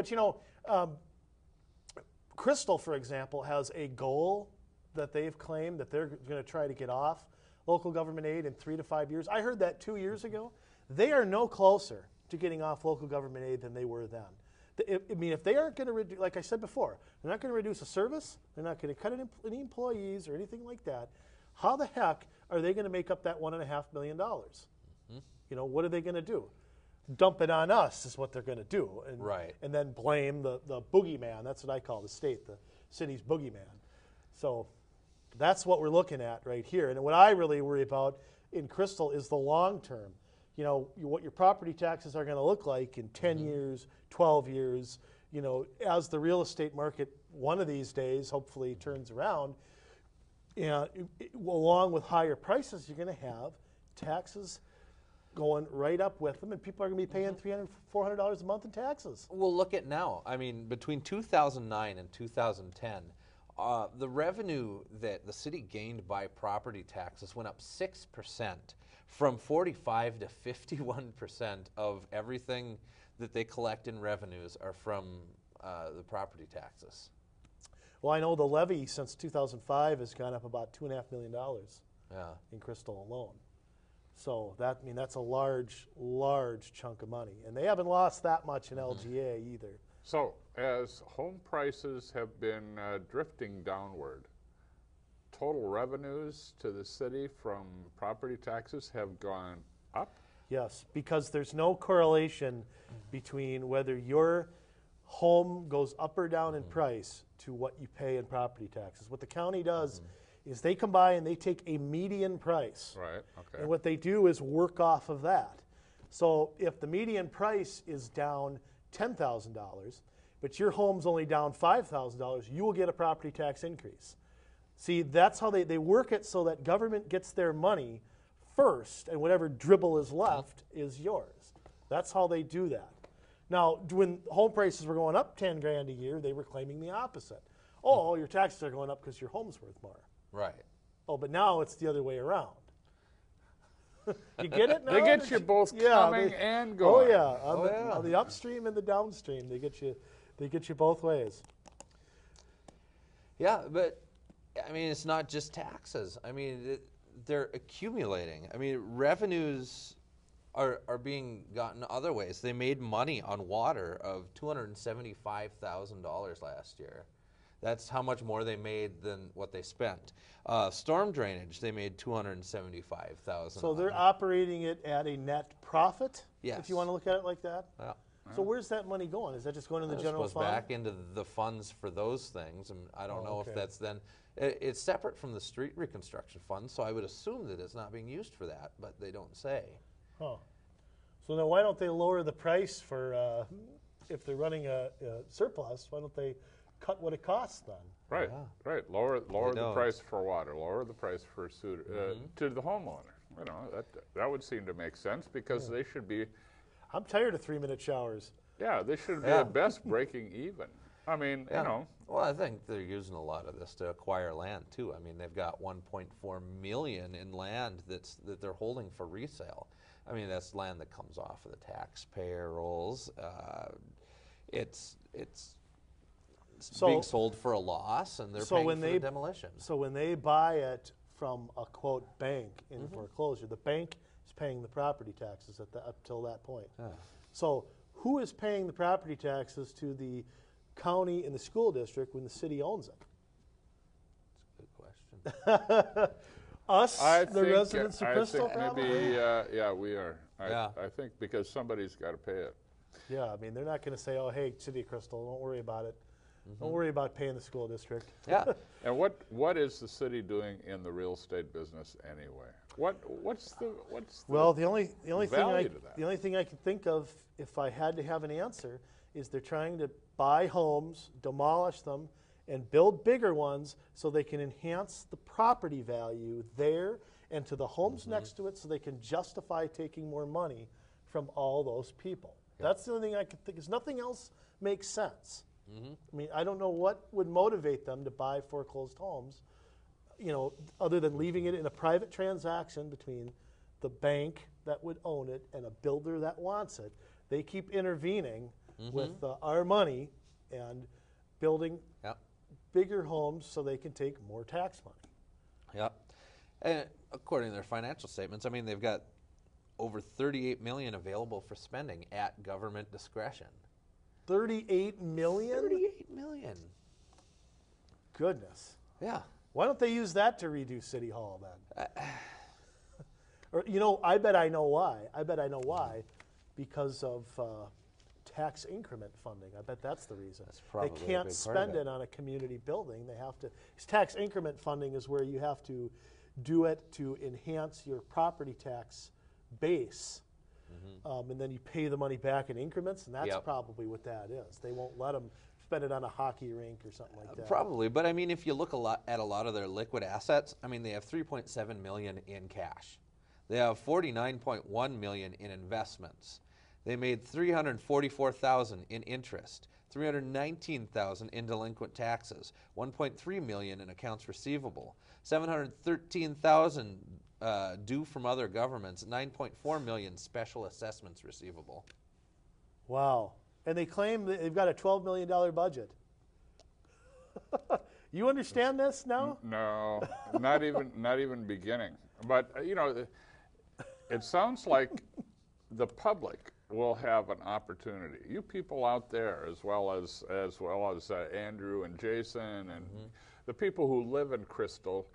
But Crystal, for example, has a goal that they've claimed that they're going to try to get off local government aid in 3 to 5 years. I heard that 2 years ago. They are no closer to getting off local government aid than they were then. If they aren't going to reduce, like I said before, they're not going to reduce a service, they're not going to cut any employees or anything like that, how the heck are they going to make up that $1.5 million? What are they going to do? Dump it on us is what they're going to do. And, right. And then blame the boogeyman. That's what I call the state, the city's boogeyman. So that's what we're looking at right here. And what I really worry about in Crystal is the long term. What your property taxes are going to look like in 10 years, 12 years, as the real estate market one of these days hopefully turns around. Along with higher prices, you're going to have taxes going right up with them, and people are going to be paying $300, $400 a month in taxes. Well, look at now. I mean, between 2009 and 2010, the revenue that the city gained by property taxes went up 6%, from 45 to 51% of everything that they collect in revenues are from the property taxes. Well, I know the levy since 2005 has gone up about $2.5 million in Crystal alone. So that's a large, large chunk of money. And they haven't lost that much in LGA either. So as home prices have been drifting downward, total revenues to the city from property taxes have gone up? Yes, because there's no correlation between whether your home goes up or down in price to what you pay in property taxes. What the county does is they come by and they take a median price. Right, okay. And what they do is work off of that. So if the median price is down $10,000, but your home's only down $5,000, you will get a property tax increase. See, that's how they work it so that government gets their money first, and whatever dribble is left is yours. That's how they do that. Now, when home prices were going up 10 grand a year, they were claiming the opposite. Oh, your taxes are going up because your home's worth more. Right. Oh, but now it's the other way around. You get it now? They get you both coming and going. Oh yeah, on the upstream and the downstream, they get you both ways. Yeah, but I mean, it's not just taxes. I mean, they're accumulating. I mean, revenues are being gotten other ways. They made money on water of $275,000 last year. That's how much more they made than what they spent. Storm drainage, they made $275,000. So they're operating it at a net profit. Yes. If you want to look at it like that. Yeah. So where's that money going? Is that just going in the general fund? It goes back into the funds for those things, and I don't know if that's then. It's separate from the street reconstruction fund, so I would assume that it's not being used for that, but they don't say. Huh. So then why don't they lower the price for if they're running a surplus? Why don't they cut what it costs then? Right, right. Lower the price for water, lower the price for sewer to the homeowner. That would seem to make sense because they should be. I'm tired of 3-minute showers. Yeah, they should be at best breaking even. I mean, Well, I think they're using a lot of this to acquire land too. I mean, they've got 1.4 million in land that they're holding for resale. I mean, that's land that comes off of the taxpayer rolls. It's being sold for a loss, and they're paying for the demolition. So when they buy it from a quote bank in foreclosure, the bank is paying the property taxes up till that point. Yeah. So who is paying the property taxes to the county and the school district when the city owns it? That's a good question. Us, the residents of Crystal, probably? Maybe, we are. I think because somebody's got to pay it. Yeah, I mean, they're not going to say, oh, hey, City of Crystal, don't worry about it. Don't worry about paying the school district. Yeah. And what is the city doing in the real estate business anyway? What's the well, the only value to that? The only thing I can think of, if I had to have an answer, is they're trying to buy homes, demolish them, and build bigger ones so they can enhance the property value there and to the homes next to it, so they can justify taking more money from all those people. Yeah. That's the only thing I can think. Because nothing else makes sense. I mean, I don't know what would motivate them to buy foreclosed homes, other than leaving it in a private transaction between the bank that would own it and a builder that wants it. They keep intervening with our money and building Yep. bigger homes so they can take more tax money. Yep. And according to their financial statements, I mean, they've got over 38 million available for spending at government discretion. 38 million? 38 million. Goodness. Yeah. Why don't they use that to redo City Hall then? Or, you know, I bet I know why. Because of tax increment funding. I bet that's the reason. That's probably they a can't big part of spend it. it on a community building. They have to. 'Cause tax increment funding is where you have to do it to enhance your property tax base. And then you pay the money back in increments, and that's Yep. probably what that is. They won't let them spend it on a hockey rink or something like that. Probably, but I mean, if you look at a lot of their liquid assets, I mean, they have 3.7 million in cash. They have 49.1 million in investments. They made 344,000 in interest, 319,000 in delinquent taxes, 1.3 million in accounts receivable, 713,000 due from other governments, 9.4 million special assessments receivable. Wow. And they claim that they've got a $12 million budget. You understand this now? No, not even beginning. But you know, it sounds like the public will have an opportunity. You people out there, as well as Andrew and Jason and the people who live in Crystal,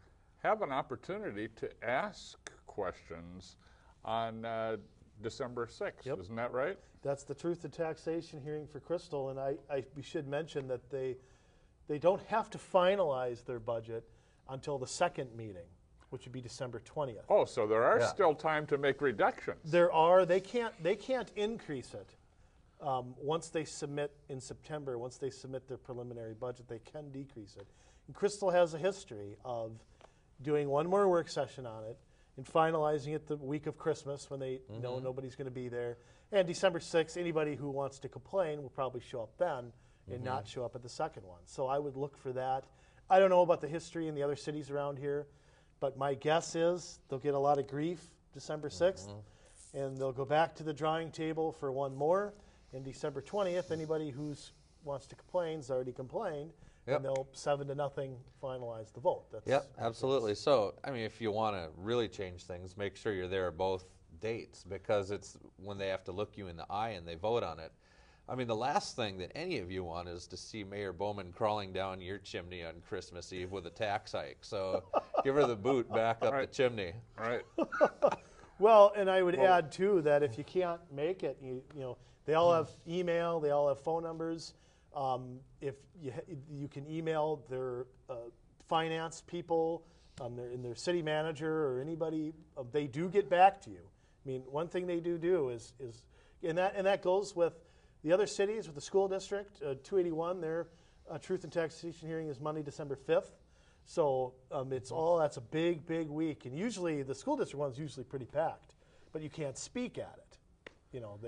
have an opportunity to ask questions on December 6th. Yep. Isn't that right? That's the Truth in Taxation hearing for Crystal, and we should mention that they don't have to finalize their budget until the second meeting, which would be December 20th. Oh, so there are Yeah. still time to make reductions. They can't increase it once they submit in September. Once they submit their preliminary budget, they can decrease it. And Crystal has a history of doing one more work session on it and finalizing it the week of Christmas when they know nobody's going to be there. And December 6th, anybody who wants to complain will probably show up then and not show up at the second one. So I would look for that. I don't know about the history in the other cities around here, but my guess is they'll get a lot of grief December 6th, and they'll go back to the drawing table for one more. And December 20th, anybody who wants to complain has already complained, Yep. and they'll 7-0 finalize the vote. That's Yep, absolutely. So, I mean, if you want to really change things, make sure you're there both dates, because it's when they have to look you in the eye and they vote on it. I mean, the last thing that any of you want is to see Mayor Bowman crawling down your chimney on Christmas Eve with a tax hike. So give her the boot back up the Right. chimney. Right. Well, and I would add too that if you can't make it, you know, they all have email, they all have phone numbers. If you can email their finance people, their city manager or anybody, they do get back to you. I mean, one thing they do is and that goes with the other cities, with the school district, 281. Their Truth and Taxation hearing is Monday, December 5th. So that's a big week, and usually the school district one's usually pretty packed, but you can't speak at it. You know,